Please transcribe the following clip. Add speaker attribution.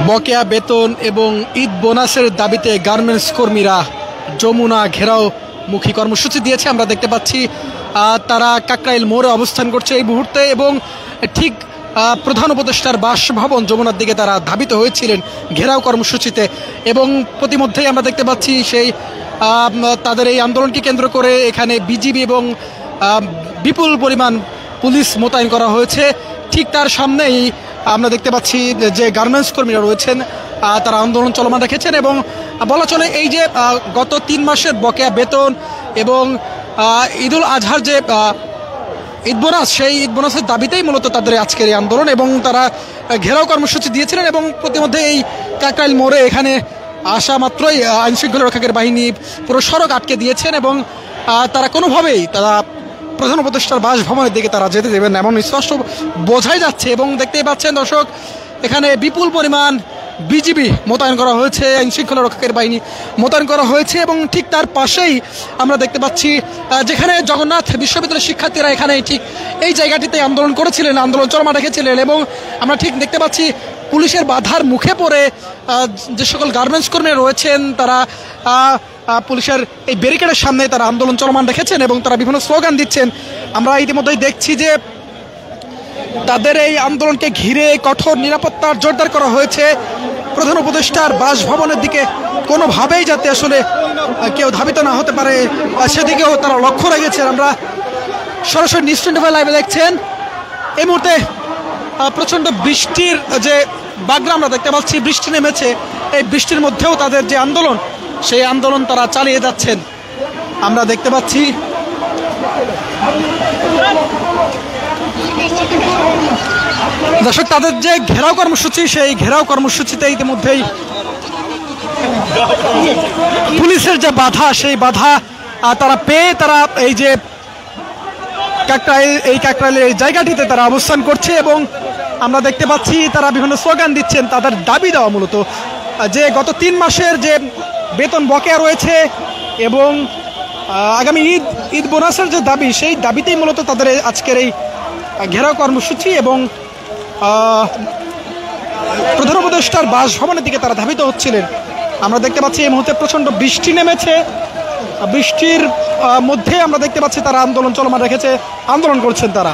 Speaker 1: বকেয়া বেতন এবং ঈদ বোনাসের দাবিতে গার্মেন্টস কর্মীরা যমুনা ঘেরাও মুখী কর্মসূচি দিয়েছে। আমরা দেখতে পাচ্ছি তারা কাকরাইল মোড়ে অবস্থান করছে এই মুহূর্তে, এবং ঠিক প্রধান উপদেষ্টার বাসভবন যমুনার দিকে তারা ধাবিত হয়েছিলেন ঘেরাও কর্মসূচিতে। এবং প্রতিমধ্যেই আমরা দেখতে পাচ্ছি সেই তাদের এই আন্দোলনকে কেন্দ্র করে এখানে বিজিবি এবং বিপুল পরিমাণ পুলিশ মোতায়েন করা হয়েছে। ঠিক তার সামনেই আমরা দেখতে পাচ্ছি যে গার্মেন্টস কর্মীরা রয়েছেন, তারা আন্দোলন চলমান রেখেছেন। এবং বলা চলে এই যে গত 3 মাসের বকেয়া বেতন এবং ঈদুল আজহার যে ঈদ বোনাস, সেই ঈদ বোনাসের দাবিতেই মূলত তাদের আজকের এই আন্দোলন। এবং তারা ঘেরাও কর্মসূচি দিয়েছিলেন, এবং প্রতিমধ্যে এই কাকরাইল মোড়ে এখানে আসা মাত্রই আইনশৃঙ্খলা রক্ষাকারী বাহিনী পুরো সড়ক আটকে দিয়েছেন, এবং তারা কোনোভাবেই তারা প্রধান উপদেষ্টার বাসভবনের দিকে তারা যেতে দেবেন না, এমন স্পষ্ট বোঝাই যাচ্ছে। এবং দেখতেই পাচ্ছেন দর্শক, এখানে বিপুল পরিমাণ বিজিবি মোতায়েন করা হয়েছে, আইনশৃঙ্খলা রক্ষাকারী বাহিনী মোতায়েন করা হয়েছে। এবং ঠিক তার পাশেই আমরা দেখতে পাচ্ছি যেখানে জগন্নাথ বিশ্ববিদ্যালয়ের শিক্ষার্থীরা এখানে ঠিক এই জায়গাটিতে আন্দোলন করেছিলেন, আন্দোলন চলমান রেখেছিলেন। এবং আমরা ঠিক দেখতে পাচ্ছি পুলিশের বাধার মুখে পড়ে যে সকল গার্মেন্টস কর্মী রয়েছেন তারা পুলিশের এই ব্যারিকেডের সামনে তারা আন্দোলন চলমান রেখেছেন, এবং তারা বিভিন্ন স্লোগান দিচ্ছেন। আমরা ইতিমধ্যেই দেখছি যে তাদের এই আন্দোলনকে ঘিরে কঠোর নিরাপত্তার জোরদার করা হয়েছে। প্রধান উপদেষ্টার বাসভবনের দিকে কোনোভাবেই যাতে আসলে কেউ ধাবিত না হতে পারে সেদিকেও তারা লক্ষ্য রেখেছেন। আমরা সরাসরি নিশ্চিন্তভাবে লাইভে দেখছেন এই মুহূর্তে প্রচণ্ড বৃষ্টির যে বাগড়া আমরা দেখতে পাচ্ছি, বৃষ্টি নেমেছে। এই বৃষ্টির মধ্যেও তাদের যে আন্দোলন, সেই আন্দোলন তারা চালিয়ে যাচ্ছেন। আমরা দেখতে পাচ্ছি দর্শক তাদের যে ঘেরাও কর্মসূচি, সেই ঘেরাও কর্মসূচিতে ইতিমধ্যেই পুলিশের যে বাধা, সেই বাধা তারা পেয়ে তারা এই যে কাকরাইলের এই জায়গাটিতে তারা অবস্থান করছে। এবং আমরা দেখতে পাচ্ছি তারা বিভিন্ন স্লোগান দিচ্ছেন, তাদের দাবি দেওয়া মূলত যে গত 3 মাসের যে বেতন বকেয়া রয়েছে এবং আগামী ঈদ বোনাসের যে দাবি, সেই দাবিতেই মূলত তাদের আজকের এই ঘেরাও কর্মসূচি। এবং প্রধান উপদেষ্টার বাসভবনের দিকে তারা ধাবিত হচ্ছিলেন। আমরা দেখতে পাচ্ছি এই মুহূর্তে প্রচণ্ড বৃষ্টি নেমেছে, বৃষ্টির মধ্যে আমরা দেখতে পাচ্ছি তারা আন্দোলন চলমান রেখেছে, আন্দোলন করছেন তারা।